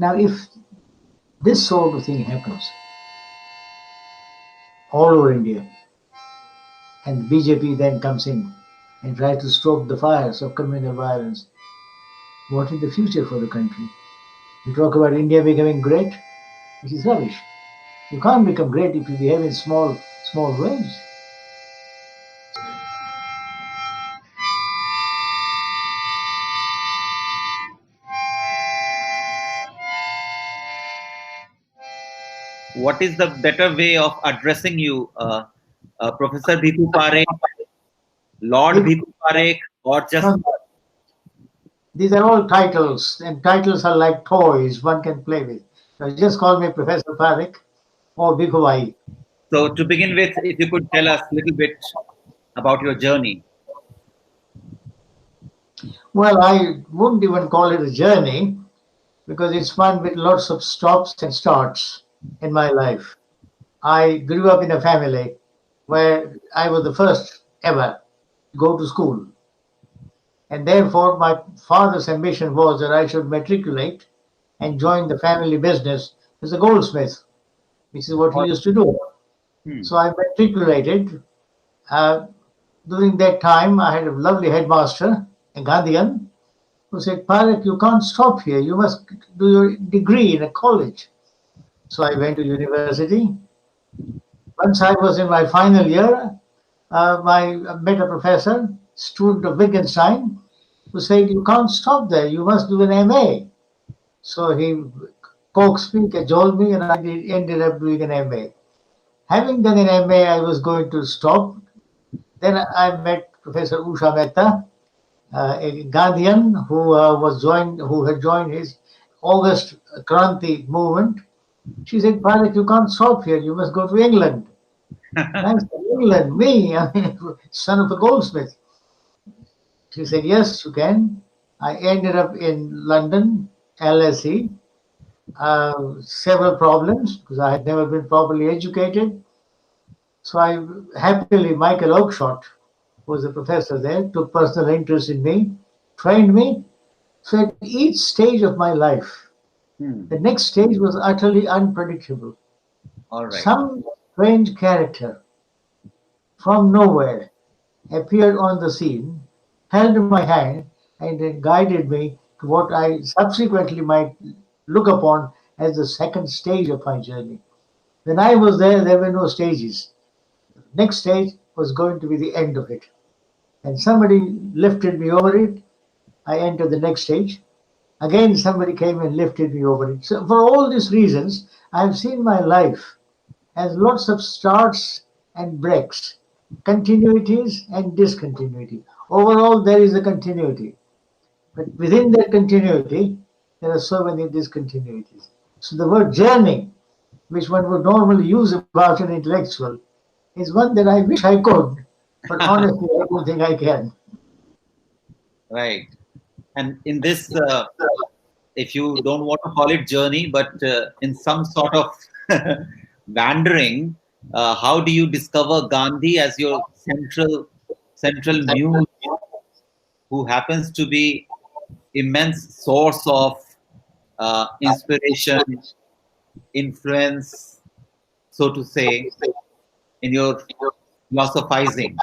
Now, if this sort of thing happens all over India, and the BJP then comes in and tries to stoke the fires of communal violence, what is the future for the country? You talk about India becoming great, which is rubbish. You can't become great if you behave in small ways. What is the better way of addressing you, Professor Bhikhu Parekh, Lord Bhikhu Parekh, or just... No, these are all titles, and titles are like toys one can play with. So just call me Professor Parekh or Bhikhu Bhai. So to begin with, if you could tell us a little bit about your journey. Well, I wouldn't even call it a journey because it's one with lots of stops and starts in my life. I grew up in a family where I was the first ever to go to school. And therefore, my father's ambition was that I should matriculate and join the family business as a goldsmith, which is what he used to do. So I matriculated. During that time, I had a lovely headmaster, a Gandhian, who said, Parekh, you can't stop here. You must do your degree in a college. So I went to university. Once I was in my final year, I met a professor, student of Wittgenstein, who said, you can't stop there. You must do an MA. So he coaxed me, cajoled me, and I ended up doing an MA. Having done an MA, I was going to stop. Then I met Professor Usha Mehta, a Gandhian who had joined his August Kranti movement. She said, Parekh, you can't stop here. You must go to England. And I said, England, me, I mean, son of a goldsmith. She said, yes, you can. I ended up in London, LSE. Several problems because I had never been properly educated. So Michael Oakeshott, who was a professor there, took personal interest in me, trained me. So at each stage of my life, the next stage was utterly unpredictable. All right. Some strange character from nowhere appeared on the scene, held my hand, and then guided me to what I subsequently might look upon as the second stage of my journey. When I was there were no stages. The next stage was going to be the end of it. And somebody lifted me over it. I entered the next stage. Again, somebody came and lifted me over it. So for all these reasons, I've seen my life as lots of starts and breaks, continuities and discontinuity. Overall, there is a continuity. But within that continuity, there are so many discontinuities. So the word journey, which one would normally use about an intellectual, is one that I wish I could, but honestly, I don't think I can. Right. And in this, if you don't want to call it journey, but in some sort of wandering, how do you discover Gandhi as your central muse, who happens to be immense source of inspiration, influence, so to say, in your philosophizing?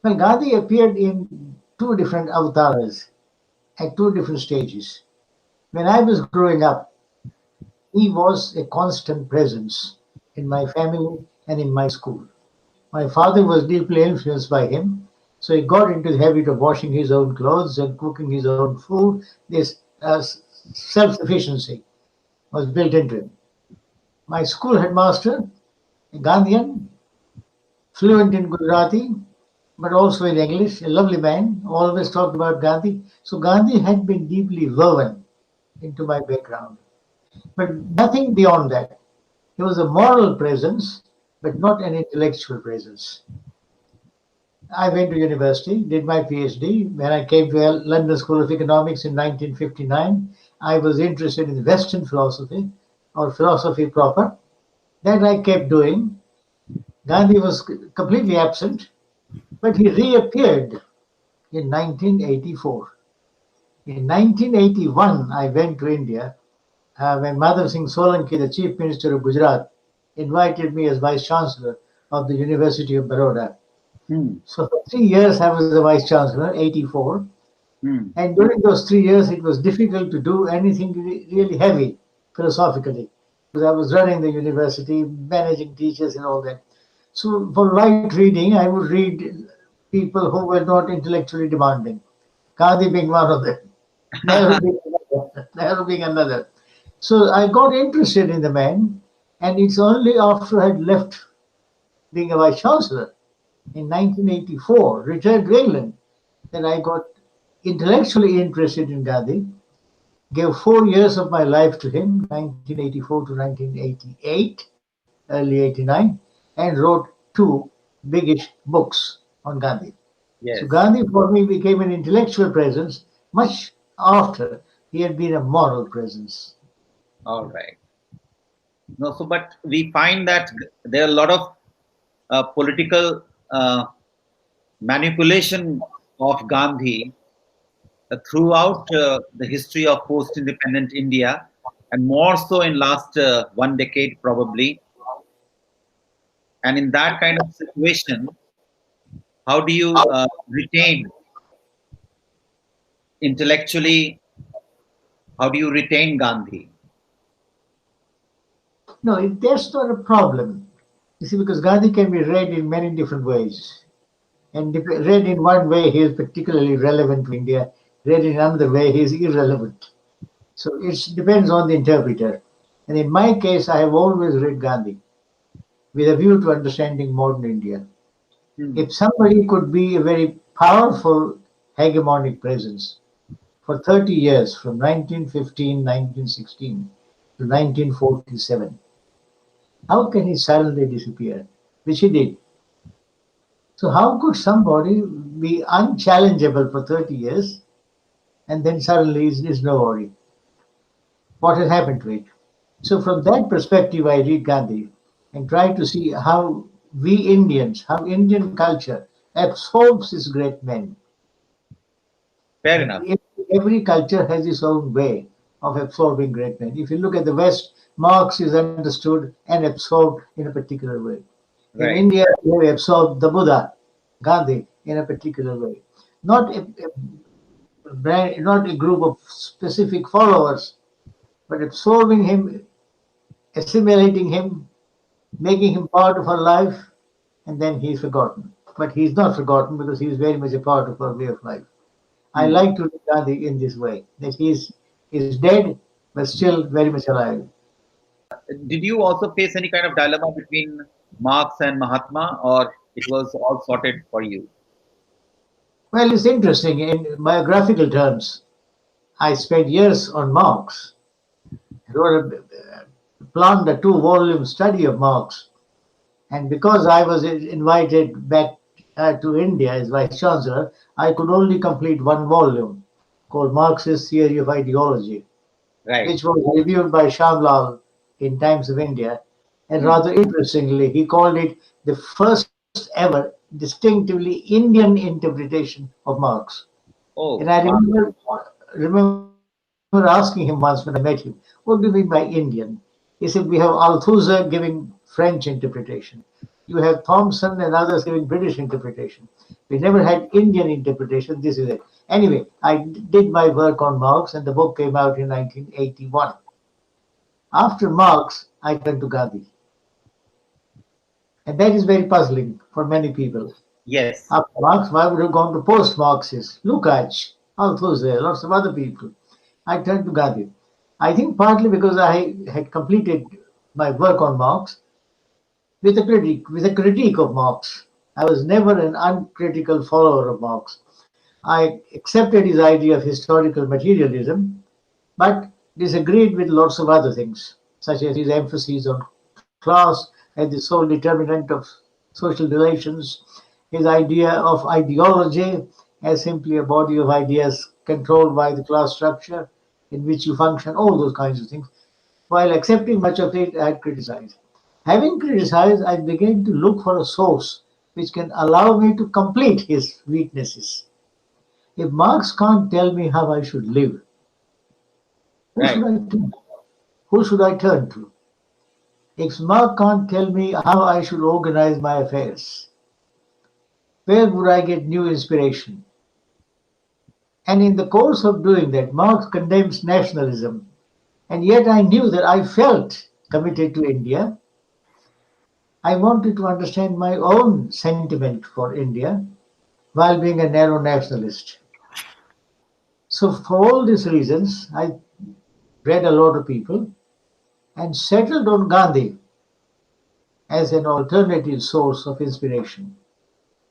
Well, Gandhi appeared in two different avatars at two different stages. When I was growing up, he was a constant presence in my family and in my school. My father was deeply influenced by him, so he got into the habit of washing his own clothes and cooking his own food. This self-sufficiency was built into him. My school headmaster, a Gandhian, fluent in Gujarati, but also in English, a lovely man, always talked about Gandhi. So Gandhi had been deeply woven into my background. But nothing beyond that. He was a moral presence, but not an intellectual presence. I went to university, did my PhD. When I came to London School of Economics in 1959, I was interested in Western philosophy, or philosophy proper. That I kept doing. Gandhi was completely absent, but he reappeared in 1984. In 1981, I went to India when Madhav Singh Solanki, the Chief Minister of Gujarat, invited me as Vice-Chancellor of the University of Baroda. Hmm. So for 3 years I was the Vice-Chancellor, 84. Hmm. And during those 3 years, it was difficult to do anything really heavy philosophically because I was running the university, managing teachers, and all that. So, for light reading, I would read people who were not intellectually demanding. Gandhi being one of them, Nehru being another. Nehru being another. So, I got interested in the man, and it's only after I had left being a vice chancellor in 1984, returned to England, that I got intellectually interested in Gandhi, gave 4 years of my life to him, 1984 to 1988, early 89, and wrote two biggish books on Gandhi. So Yes. Gandhi for me became an intellectual presence much after he had been a moral presence. All right. No, so but we find that there are a lot of political manipulation of Gandhi throughout the history of post-independent India, and more so in last 1 decade probably. And in that kind of situation, how do you retain intellectually? How do you retain Gandhi? No, that's not a problem. You see, because Gandhi can be read in many different ways. And read in one way, he is particularly relevant to India. Read in another way, he is irrelevant. So it depends on the interpreter. And in my case, I have always read Gandhi with a view to understanding modern India. Hmm. If somebody could be a very powerful hegemonic presence for 30 years, from 1915, 1916 to 1947, how can he suddenly disappear? Which he did. So, how could somebody be unchallengeable for 30 years and then suddenly is nobody? What has happened to it? So, from that perspective, I read Gandhi and try to see how we Indians, how Indian culture absorbs these great men. Fair And enough. every culture has its own way of absorbing great men. If you look at the West, Marx is understood and absorbed in a particular way. In Right. India, we absorb the Buddha, Gandhi, in a particular way. Not not a group of specific followers, but absorbing him, assimilating him, making him part of our life, and then he's forgotten. But he's not forgotten because he's very much a part of our way of life. I Hmm. like to read Gandhi in this way, that he's dead, but still very much alive. Did you also face any kind of dilemma between Marx and Mahatma, or it was all sorted for you? Well, it's interesting. In biographical terms, I spent years on Marx. I planned a two-volume study of Marx. And because I was invited back to India as Vice Chancellor, I could only complete one volume called Marxist Theory of Ideology, Right. which was reviewed by Shamlal in Times of India. And Hmm. rather interestingly, he called it the first ever distinctively Indian interpretation of Marx. And Oh, I wow. remember asking him once when I met him, what do you mean by Indian? He said, we have Althusser giving French interpretation. You have Thompson and others giving British interpretation. We never had Indian interpretation. This is it. Anyway, I did my work on Marx and the book came out in 1981. After Marx, I turned to Gandhi. And that is very puzzling for many people. Yes. After Marx, why would have gone to post-Marxists, Lukács, Althusser, lots of other people. I turned to Gandhi. I think partly because I had completed my work on Marx with a critique of Marx. I was never an uncritical follower of Marx. I accepted his idea of historical materialism, but disagreed with lots of other things, such as his emphasis on class as the sole determinant of social relations, his idea of ideology as simply a body of ideas controlled by the class structure in which you function, all those kinds of things. While accepting much of it, I had criticized. Having criticized, I began to look for a source which can allow me to complete his weaknesses. If Marx can't tell me how I should live, who Right. should I turn to? Who should I turn to? If Marx can't tell me how I should organize my affairs, where would I get new inspiration? And in the course of doing that, Marx condemns nationalism. And yet I knew that I felt committed to India. I wanted to understand my own sentiment for India while being a narrow nationalist. So, for all these reasons, I read a lot of people and settled on Gandhi as an alternative source of inspiration.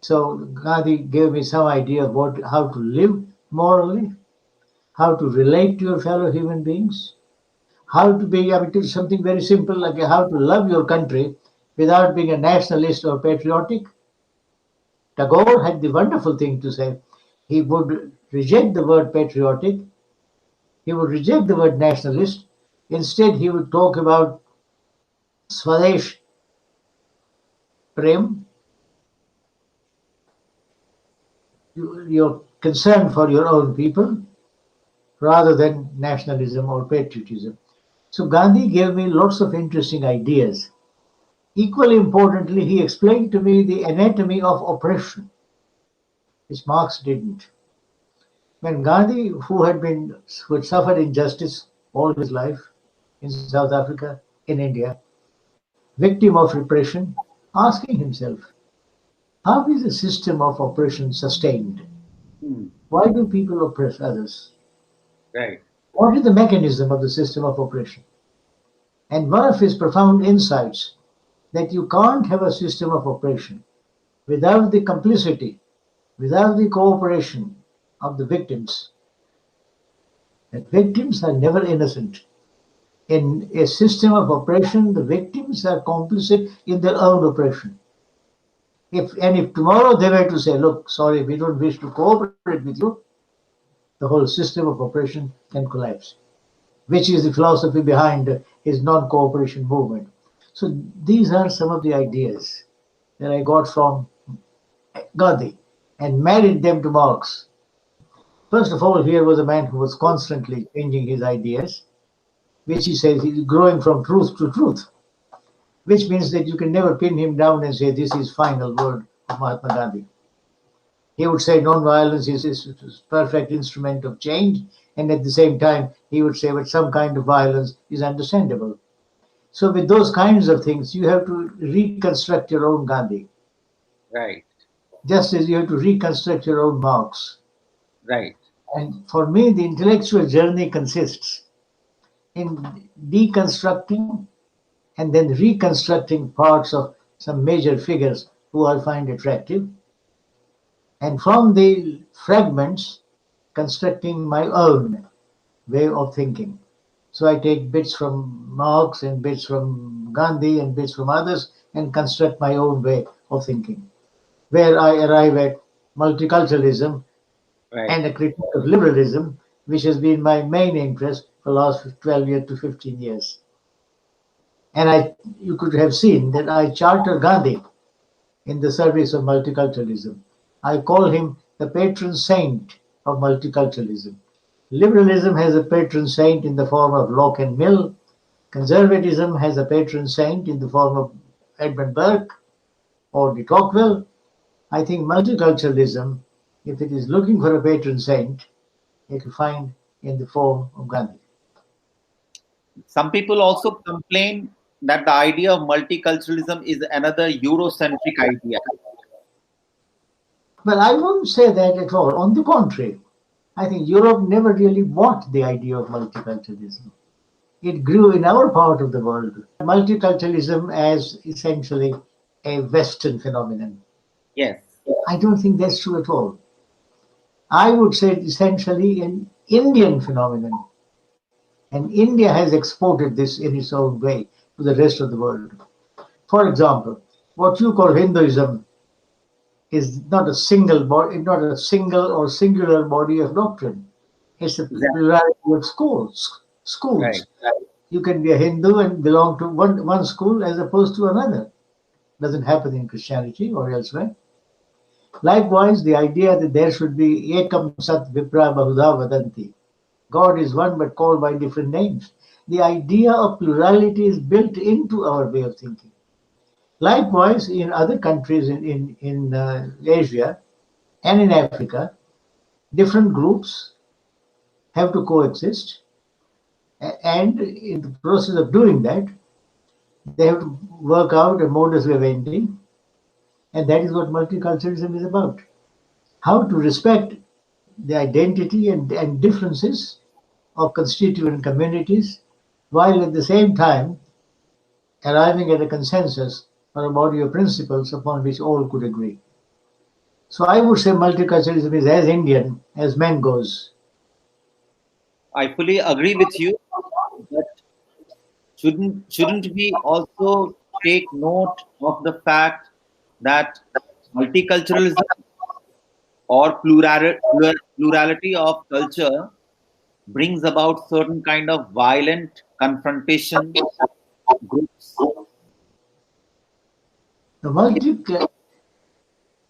So, Gandhi gave me some idea of how to live morally, how to relate to your fellow human beings, how to be, I mean, to something very simple like how to love your country without being a nationalist or patriotic. Tagore had the wonderful thing to say. He would reject the word patriotic, he would reject the word nationalist. Instead, he would talk about Swadesh Prem, your concern for your own people, rather than nationalism or patriotism. So Gandhi gave me lots of interesting ideas. Equally importantly, he explained to me the anatomy of oppression, which Marx didn't. When Gandhi, who had suffered injustice all his life in South Africa, in India, victim of repression, asking himself, how is a system of oppression sustained? Hmm. Why do people oppress others? Right. What is the mechanism of the system of oppression? And one of his profound insights that you can't have a system of oppression without the complicity, without the cooperation of the victims. And victims are never innocent. In a system of oppression, the victims are complicit in their own oppression. If tomorrow they were to say, look, sorry, we don't wish to cooperate with you, the whole system of oppression can collapse, which is the philosophy behind his non-cooperation movement. So these are some of the ideas that I got from Gandhi and married them to Marx. First of all, here was a man who was constantly changing his ideas, which he says is growing from truth to truth, which means that you can never pin him down and say this is final word of Mahatma Gandhi. He would say non-violence is a perfect instrument of change, and at the same time he would say but some kind of violence is understandable. So with those kinds of things, you have to reconstruct your own Gandhi, Right. just as you have to reconstruct your own Marx. Right. And for me, the intellectual journey consists in deconstructing and then reconstructing parts of some major figures who I find attractive, and from the fragments, constructing my own way of thinking. So I take bits from Marx and bits from Gandhi and bits from others and construct my own way of thinking, where I arrive at multiculturalism Right. and a critique of liberalism, which has been my main interest for the last 12 years to 15 years. And you could have seen that I charter Gandhi in the service of multiculturalism. I call him the patron saint of multiculturalism. Liberalism has a patron saint in the form of Locke and Mill. Conservatism has a patron saint in the form of Edmund Burke or de Tocqueville. I think multiculturalism, if it is looking for a patron saint, it will find in the form of Gandhi. Some people also complain that the idea of multiculturalism is another Eurocentric idea. Well, I wouldn't say that at all. On the contrary, I think Europe never really bought the idea of multiculturalism. It grew in our part of the world. Multiculturalism as essentially a Western phenomenon. Yes. I don't think that's true at all. I would say it's essentially an Indian phenomenon. And India has exported this in its own way to the rest of the world. For example, what you call Hinduism is not a single body, not a single or singular body of doctrine. It's a Exactly. plurality of schools. Right. Schools. You can be a Hindu and belong to one school as opposed to another. Doesn't happen in Christianity or elsewhere. Likewise, the idea that there should be ekam sat vipra bahudha vadanti. God is one but called by different names. the idea of plurality is built into our way of thinking. Likewise, in other countries in Asia and in Africa, different groups have to coexist, and in the process of doing that, they have to work out a modus vivendi, and that is what multiculturalism is about. How to respect the identity and differences of constituent communities, while at the same time arriving at a consensus or a body of principles upon which all could agree. So I would say multiculturalism is as Indian as mangoes. I fully agree with you, but shouldn't we also take note of the fact that multiculturalism or plurality of culture brings about certain kind of violent confrontation groups The multi,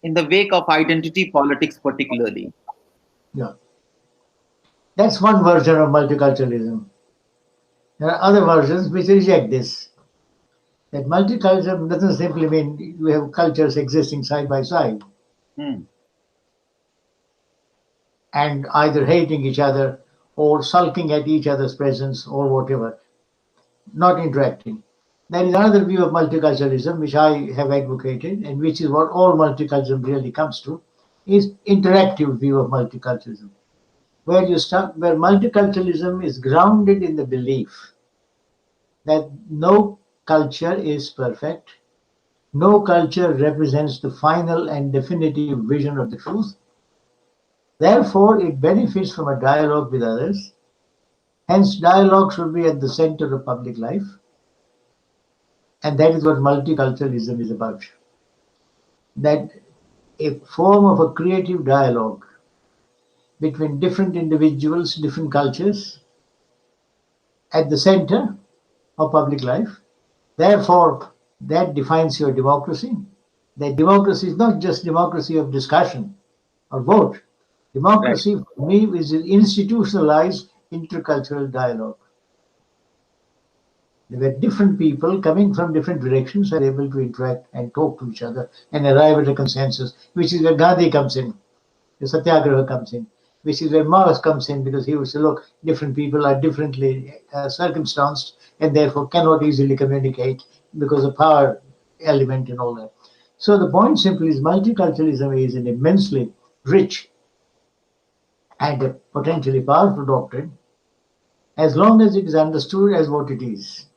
in the wake of identity politics, particularly? yeah, that's one version of multiculturalism. There are other versions which reject this. That multiculturalism doesn't simply mean you have cultures existing side by side Hmm. and either hating each other or sulking at each other's presence or whatever, not interacting. There is another view of multiculturalism which I have advocated, and which is what all multiculturalism really comes to, is interactive view of multiculturalism, where multiculturalism is grounded in the belief that no culture is perfect, no culture represents the final and definitive vision of the truth. Therefore, it benefits from a dialogue with others. Hence, dialogue should be at the center of public life. And that is what multiculturalism is about. That a form of a creative dialogue between different individuals, different cultures, at the center of public life. Therefore, that defines your democracy. That democracy is not just democracy of discussion or vote. Right. Democracy for me is an institutionalized intercultural dialogue, where different people coming from different directions are able to interact and talk to each other and arrive at a consensus, which is where Gandhi comes in, the Satyagraha comes in, which is where Marx comes in, because he would say, look, different people are differently circumstanced and therefore cannot easily communicate because of power element and all that. So the point simply is multiculturalism is an immensely rich and a potentially powerful doctrine as long as it is understood as what it is,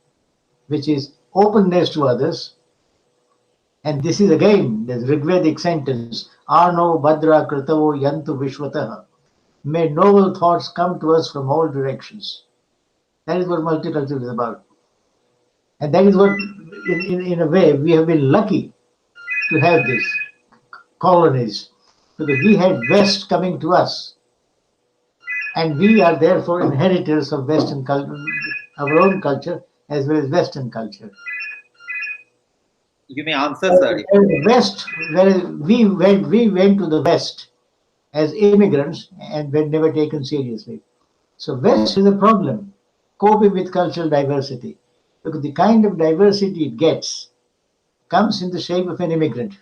which is openness to others. And this is again the Rigvedic sentence, Arno Bhadra Kritavo Yantu Vishwataha. May noble thoughts come to us from all directions. That is what multicultural is about. And that is what, in a way, we have been lucky to have these colonies, because we had West coming to us. And we are therefore inheritors of Western culture, our own culture, as well as Western culture. You may answer, sir. West, where we went to the West as immigrants and were never taken seriously. So West is a problem, coping with cultural diversity, because the kind of diversity it gets comes in the shape of an immigrant.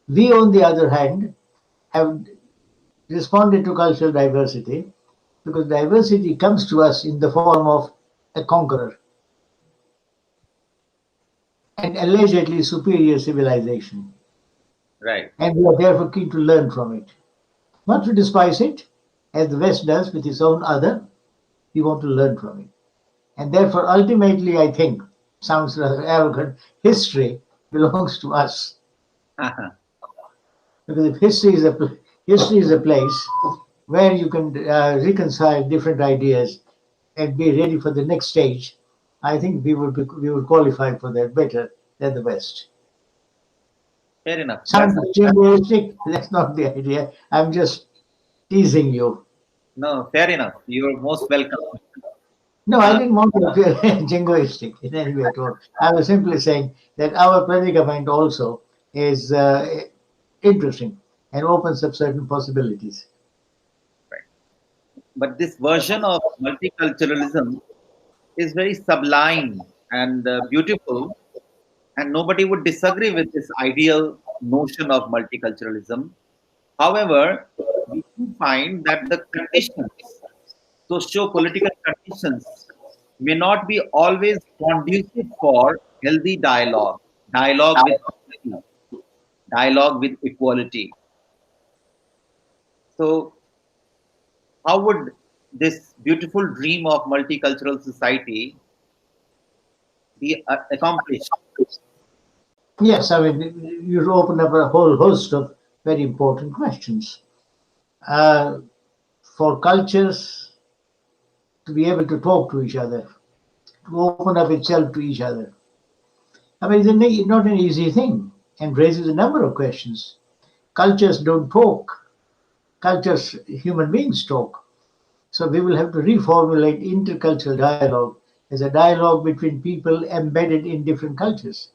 We, on the other hand, have responded to cultural diversity because diversity comes to us in the form of a conqueror, an allegedly superior civilization. Right. And we are therefore keen to learn from it. Not to despise it, as the West does with its own other, we want to learn from it. And therefore, ultimately, I think, sounds rather arrogant, history belongs to us. Because if history is a place where you can reconcile different ideas and be ready for the next stage, I think we would qualify for that better than the West. Fair enough. Sounds jingoistic. That's not the idea. I'm just teasing you. No, fair enough. You're most welcome. No, I Uh, didn't want to appear jingoistic in any way at all. I was simply saying that our predicament also is interesting and opens up certain possibilities. right. But this version of multiculturalism is very sublime and beautiful, and nobody would disagree with this ideal notion of multiculturalism. However, we do find that the conditions, socio-political conditions, may not be always conducive for healthy dialogue, dialogue with equity, dialogue with equality. So, how would this beautiful dream of multicultural society be accomplished? Yes, I mean, you open up a whole host of very important questions. Uh, for cultures to be able to talk to each other, to open up itself to each other, I mean, it's not an easy thing and raises a number of questions. Cultures don't talk, cultures, human beings talk. So we will have to reformulate intercultural dialogue as a dialogue between people embedded in different cultures.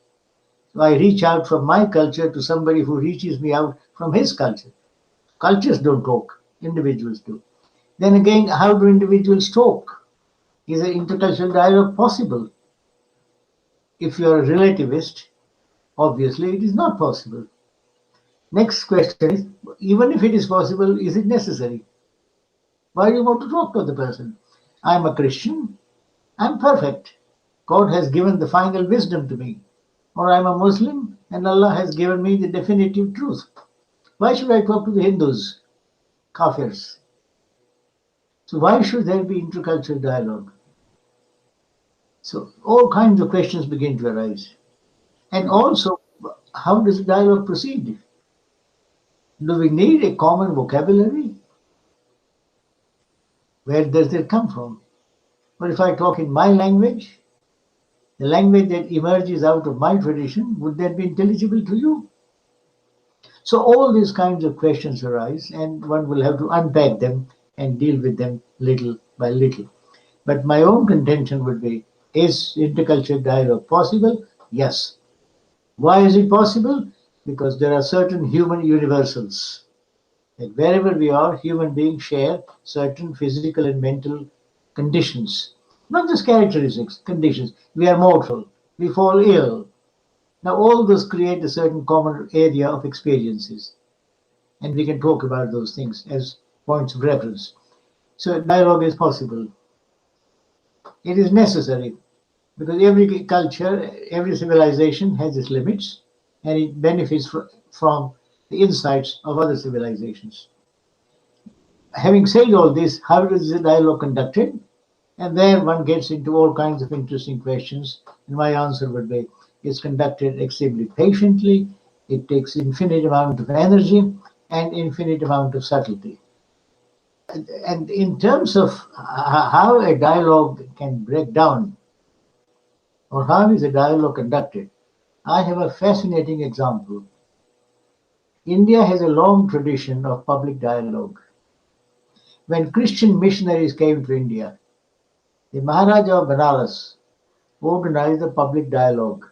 So I reach out from my culture to somebody who reaches me out from his culture. Cultures don't talk, individuals do. Then again, how do individuals talk? Is an intercultural dialogue possible? If you are a relativist, obviously it is not possible. Next question is, even if it is possible, is it necessary? Why do you want to talk to the person? I'm a Christian, I'm perfect. God has given the final wisdom to me. Or I'm a Muslim and Allah has given me the definitive truth. Why should I talk to the Hindus, Kafirs? So why should there be intercultural dialogue? So all kinds of questions begin to arise. And also, how does the dialogue proceed? Do we need a common vocabulary? Where does it come from? But if I talk in my language, the language that emerges out of my tradition, would that be intelligible to you? So all these kinds of questions arise, and one will have to unpack them and deal with them little by little. But my own contention would be, is intercultural dialogue possible? Yes. Why is it possible? Because there are certain human universals. And wherever we are, human beings share certain physical and mental conditions. Not just characteristics, conditions. We are mortal. We fall ill. Now, all those create a certain common area of experiences. And we can talk about those things as points of reference. So, dialogue is possible. It is necessary because every culture, every civilization has its limits and it benefits from the insights of other civilizations. Having said all this, how is the dialogue conducted? And there one gets into all kinds of interesting questions. And my answer would be it's conducted extremely patiently, it takes infinite amount of energy and infinite amount of subtlety. And in terms of how a dialogue can break down or how is a dialogue conducted, I have a fascinating example. India has a long tradition of public dialogue. When Christian missionaries came to India, the Maharaja of Banaras organized a public dialogue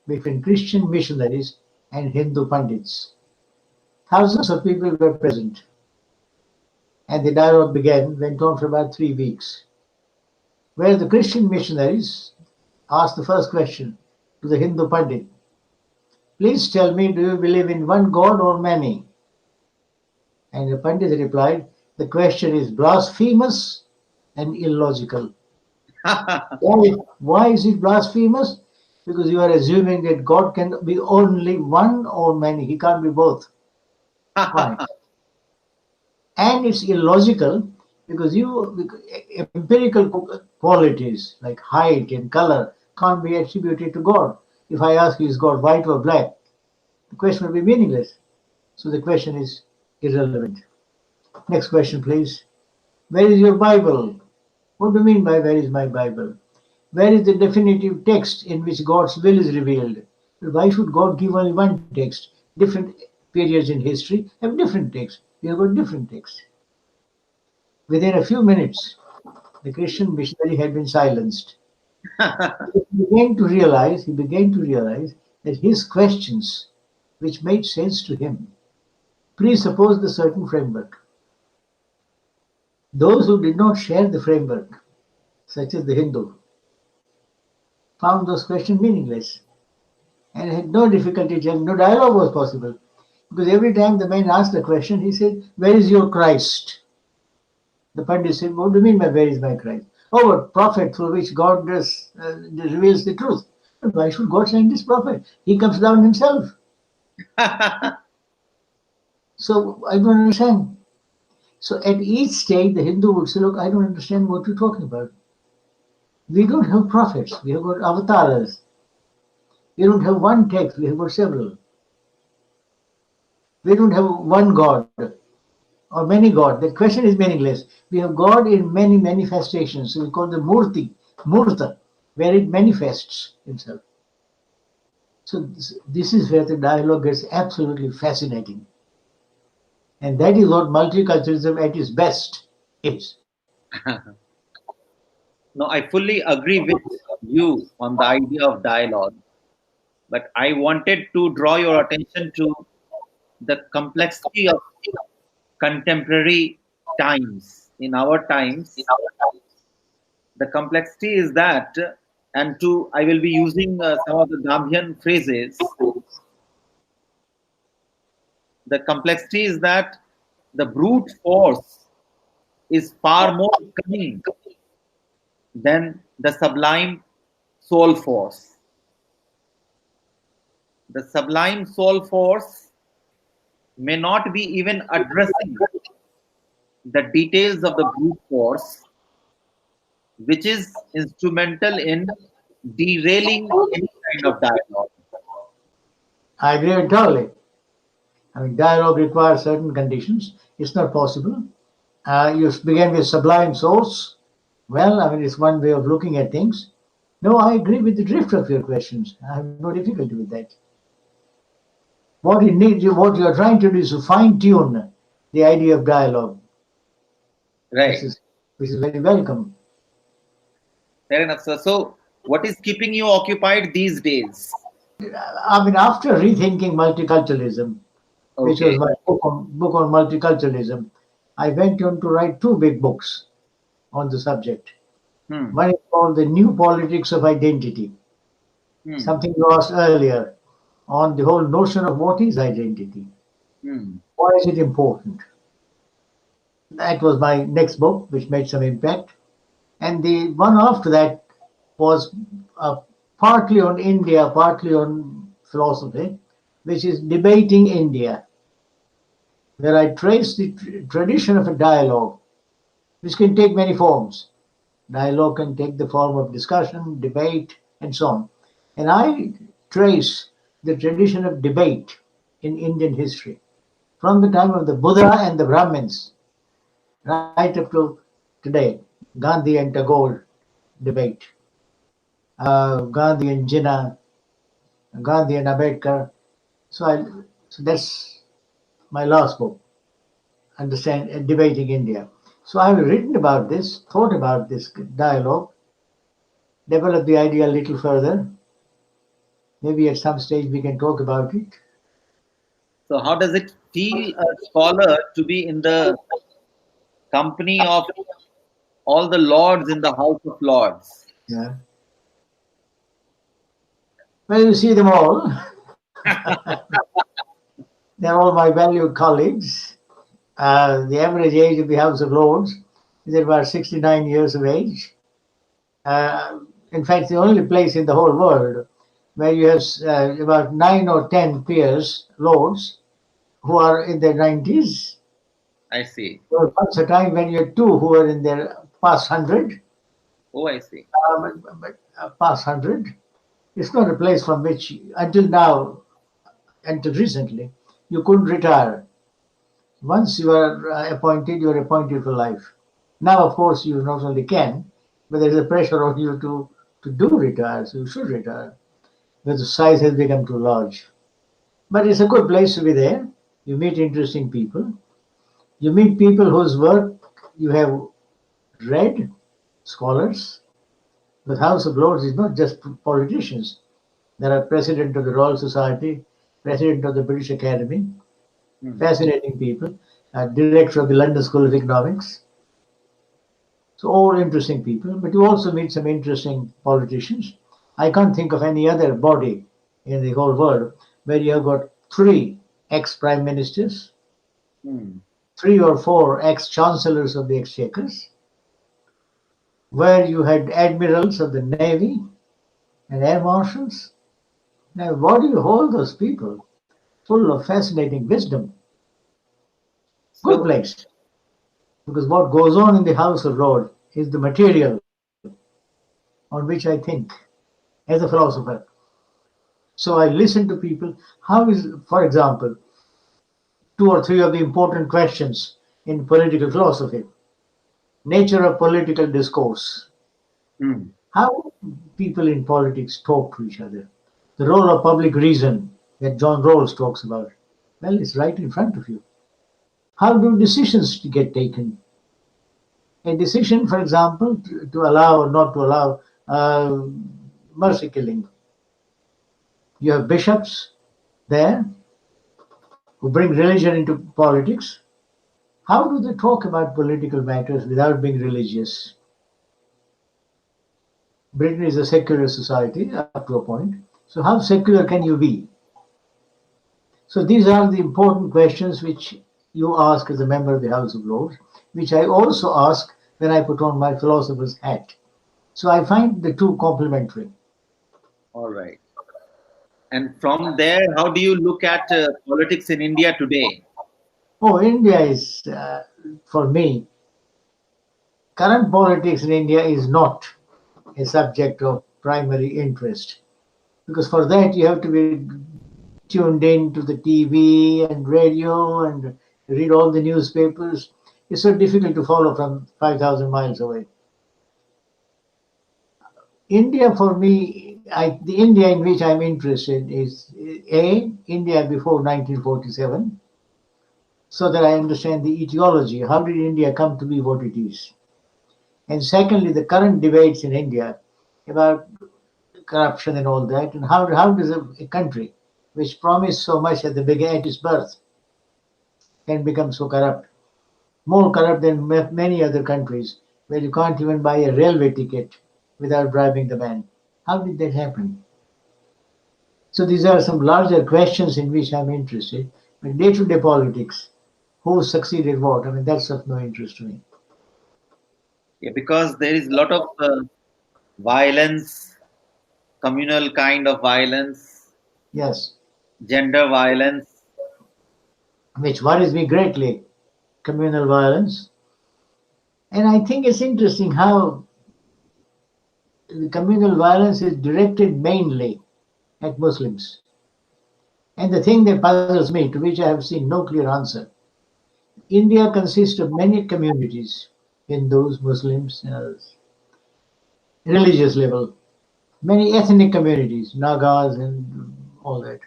between Christian missionaries and Hindu Pandits. Thousands of people were present, and the dialogue went on for about 3 weeks, where the Christian missionaries asked the first question to the Hindu Pandit, please tell me, do you believe in one God or many? And the Pandit replied, the question is blasphemous and illogical. Why is it blasphemous? Because you are assuming that God can be only one or many. He can't be both. Fine. And it's illogical because empirical qualities like height and color can't be attributed to God. If I ask you, is God white or black? The question will be meaningless. So the question is irrelevant. Next question, please. Where is your Bible? What do you mean by where is my Bible? Where is the definitive text in which God's will is revealed? Why should God give only one text? Different periods in history have different texts. We have got different texts. Within a few minutes, the Christian missionary had been silenced. He began to realize that his questions, which made sense to him, presupposed a certain framework. Those who did not share the framework, such as the Hindu, found those questions meaningless and had no difficulty, no dialogue was possible. Because every time the man asked a question, he said, "Where is your Christ?" The Pandit said, "What do you mean by where is my Christ?" "Oh, a prophet through which God reveals the truth." "But why should God send this prophet? He comes down himself." So I don't understand. So at each stage, the Hindu would say, "Look, I don't understand what you're talking about. We don't have prophets. We have got avatars. We don't have one text. We have got several. We don't have one God or many gods. The question is meaningless. We have God in many manifestations. So we call them murta, where it manifests himself. So this is where the dialogue gets absolutely fascinating. And that is what multiculturalism at its best is. No, I fully agree with you on the idea of dialogue, but I wanted to draw your attention to the complexity of contemporary times. In our times, the complexity is that, and to I will be using some of the Gandhian phrases. The complexity is that the brute force is far more cunning than the sublime soul force. The sublime soul force may not be even addressing the details of the brute force, which is instrumental in derailing any kind of dialogue. I agree entirely. I mean, dialogue requires certain conditions. It's not possible. You began with sublime source. Well, I mean, it's one way of looking at things. No, I agree with the drift of your questions. I have no difficulty with that. What you are trying to do is to fine tune the idea of dialogue, which Right. is which is very welcome. Fair enough, sir. So, what is keeping you occupied these days? I mean, after rethinking multiculturalism, which was Okay. my book on multiculturalism, I went on to write two big books on the subject. Hmm. One is called The New Politics of Identity, Hmm. something you asked earlier on the whole notion of what is identity. Hmm. Why is it important? That was my next book, which made some impact. And the one after that was uh, partly on India, partly on philosophy, which is Debating India, where I trace the tradition of a dialogue, which can take many forms. Dialogue can take the form of discussion, debate, and so on. And I trace the tradition of debate in Indian history from the time of the Buddha and the Brahmins right up to today. Gandhi and Tagore debate, Gandhi and Jinnah, Gandhi and Ambedkar. So, so that's my last book, Understand Debating India. So I've written about this, thought about this dialogue, developed the idea a little further. Maybe at some stage we can talk about it. So, how does it feel a scholar to be in the company of all the lords in the House of Lords? Yeah. Well, you see them all. They're all my valued colleagues. The average age of the House of Lords is about 69 years of age. In fact, the only place in the whole world where you have about 9 or 10 peers, lords, who are in their 90s. I see. There was once a time when you had two who were in their past 100, Oh, I see. past 100. It's not a place from which, until now, until recently, you couldn't retire. Once you are appointed, you are appointed for life. Now, of course, you not only can, but there is a pressure on you to do retire, so you should retire. Because the size has become too large. But it's a good place to be there. You meet interesting people. You meet people whose work you have read, scholars. The House of Lords is not just politicians. There are president of the Royal Society, president of the British Academy, Hmm. fascinating people, director of the London School of Economics. So all interesting people, but you also meet some interesting politicians. I can't think of any other body in the whole world where you have got three ex-prime ministers, Hmm. three or four ex-chancellors of the exchequers, where you had admirals of the navy and air marshals. Now, what do you hold those people? Full of fascinating wisdom. Good So, place. Because what goes on in the House of Lords is the material on which I think as a philosopher. So I listen to people. How is, for example, two or three of the important questions in political philosophy? Nature of political discourse. hmm. How people in politics talk to each other. The role of public reason that John Rawls talks about. Well, it's right in front of you. How do decisions get taken? A decision, for example, to allow or not to allow mercy killing. You have bishops there who bring religion into politics. How do they talk about political matters without being religious? Britain is a secular society up to a point. So, how secular can you be? So, these are the important questions which you ask as a member of the House of Lords, which I also ask when I put on my philosopher's hat. So, I find the two complementary. All right. And from there, how do you look at politics in India today? Oh, India is, for me, current politics in India is not a subject of primary interest because for that you have to be tuned in to the TV and radio and read all the newspapers. It's so difficult to follow from 5,000 miles away. India, for me, the India in which I'm interested is A, India before 1947, so that I understand the etiology. How did India come to be what it is? And secondly, the current debates in India about corruption and all that, and how does a country which promised so much at the beginning, at its birth, can become so corrupt, more corrupt than many other countries, where you can't even buy a railway ticket without bribing the man. How did that happen? So these are some larger questions in which I'm interested. But day-to-day politics, who succeeded what? I mean, that's of no interest to me. Yeah, because there is a lot of violence, communal kind of violence, Yes, gender violence. which worries me greatly. Communal violence. And I think it's interesting how the communal violence is directed mainly at Muslims. And the thing that puzzles me, to which I have seen no clear answer, India consists of many communities, Hindus, Muslims, religious level, many ethnic communities, Nagas and all that,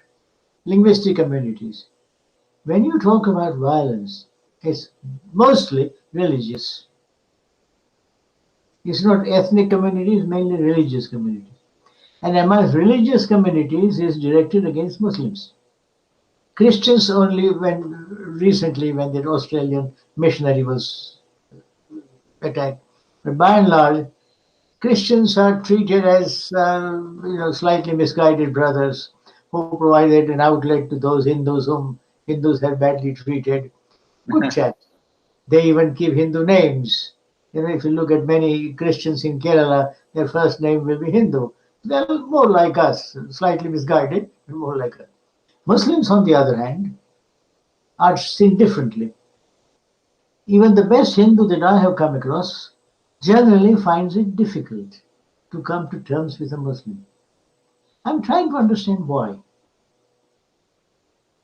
linguistic communities. When you talk about violence, it's mostly religious. It's not ethnic communities, mainly religious communities. And amongst religious communities is directed against Muslims. Christians only when recently when that Australian missionary was attacked. But by and large, Christians are treated as slightly misguided brothers who provided an outlet to those Hindus whom Hindus have badly treated. Good chaps. They even give Hindu names. If you look at many Christians in Kerala, their first name will be Hindu. They're more like us, slightly misguided, but more like us. Muslims, on the other hand, are seen differently. Even the best Hindu that I have come across generally finds it difficult to come to terms with a Muslim. I'm trying to understand why.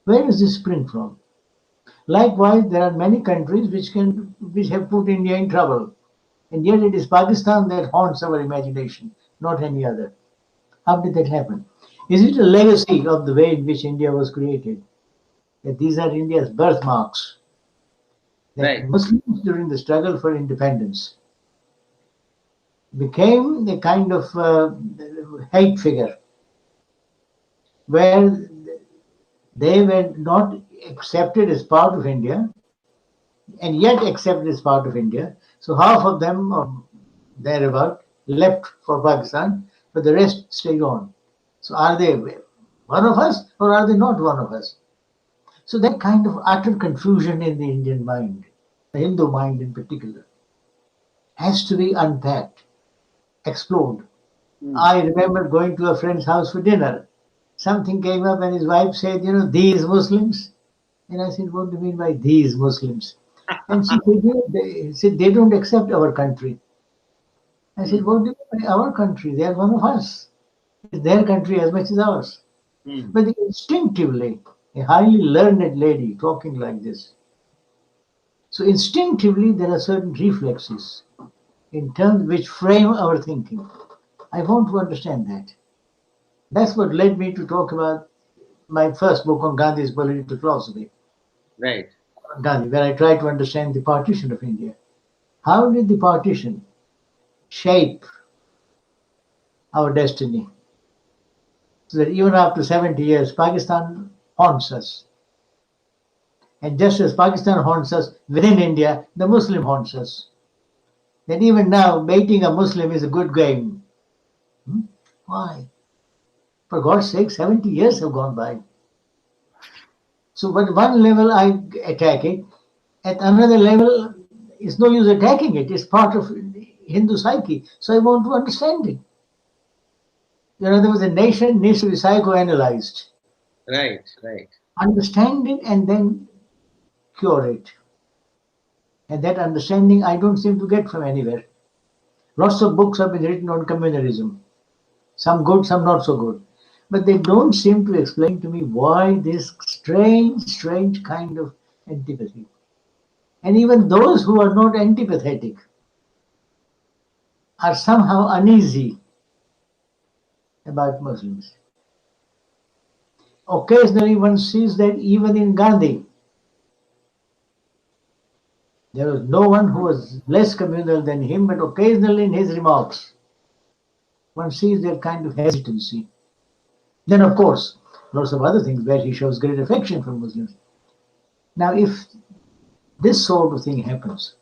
Where does this spring from? Likewise, there are many countries which have put India in trouble, and yet it is Pakistan that haunts our imagination, not any other. How did that happen? Is it a legacy of the way in which India was created? That these are India's birthmarks. That Right. Muslims during the struggle for independence became a kind of hate figure where they were not accepted as part of India and yet accepted as part of India. So half of them, or thereabout, left for Pakistan, but the rest stay on. So are they one of us or are they not one of us? So that kind of utter confusion in the Indian mind, the Hindu mind in particular, has to be unpacked, explored. I remember going to a friend's house for dinner. Something came up and his wife said, these Muslims. And I said, what do you mean by these Muslims? And she said, they don't accept our country. I said, what do you mean by our country? They are one of us. It's their country as much as ours. But instinctively, a highly learned lady talking like this. So instinctively, there are certain reflexes in terms which frame our thinking. I want to understand that. That's what led me to talk about my first book on Gandhi's political philosophy. Right. Gandhi, where I try to understand the partition of India. How did the partition shape our destiny? So that even after 70 years, Pakistan haunts us. And just as Pakistan haunts us within India, the Muslim haunts us. That even now, mating a Muslim is a good game. Why? For God's sake, 70 years have gone by. So at one level I attack it, at another level it's no use attacking it. It's part of Hindu psyche. So I want to understand it. In other words, a nation needs to be psychoanalyzed. Right, right. Understand it and then cure it. And that understanding I don't seem to get from anywhere. Lots of books have been written on communalism. Some good, some not so good. But they don't seem to explain to me why this strange kind of antipathy. And even those who are not antipathetic are somehow uneasy about Muslims. Occasionally one sees that even in Gandhi. There was no one who was less communal than him, but occasionally in his remarks, one sees that kind of hesitancy. Then, of course, lots of other things where he shows great affection for Muslims. Now, if this sort of thing happens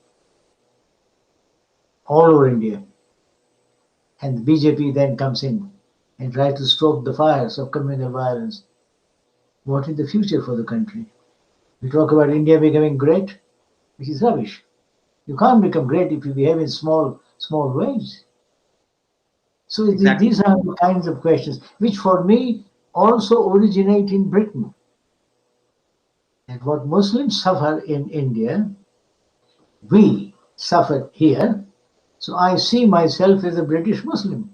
all over India, and the BJP then comes in and tries to stoke the fires of communal violence, what is the future for the country? We talk about India becoming great, which is rubbish. You can't become great if you behave in small ways. So Exactly. these are the kinds of questions which for me also originate in Britain. And what Muslims suffer in India, we suffer here. So I see myself as a British Muslim.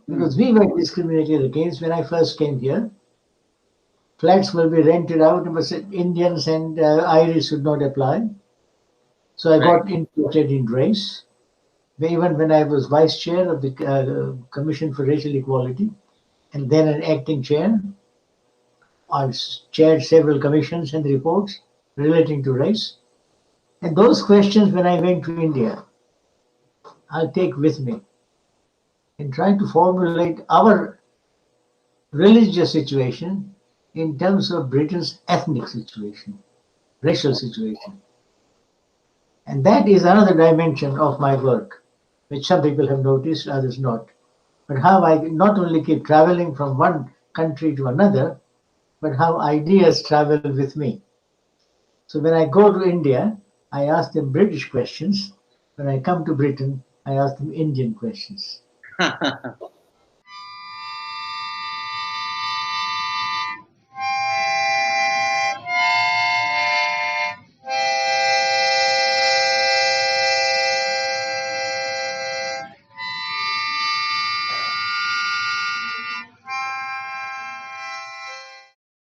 Because we were discriminated against when I first came here. Flats will be rented out, but Indians and Irish should not apply. So I got interested in race. Even when I was vice chair of the Commission for Racial Equality, and then an acting chair, I chaired several commissions and reports relating to race. And those questions, when I went to India, I'll take with me in trying to formulate our religious situation in terms of Britain's ethnic situation, racial situation. And that is another dimension of my work, which some people have noticed, others not. But how I not only keep traveling from one country to another, but how ideas travel with me. So when I go to India, I ask them British questions. When I come to Britain, I ask them Indian questions.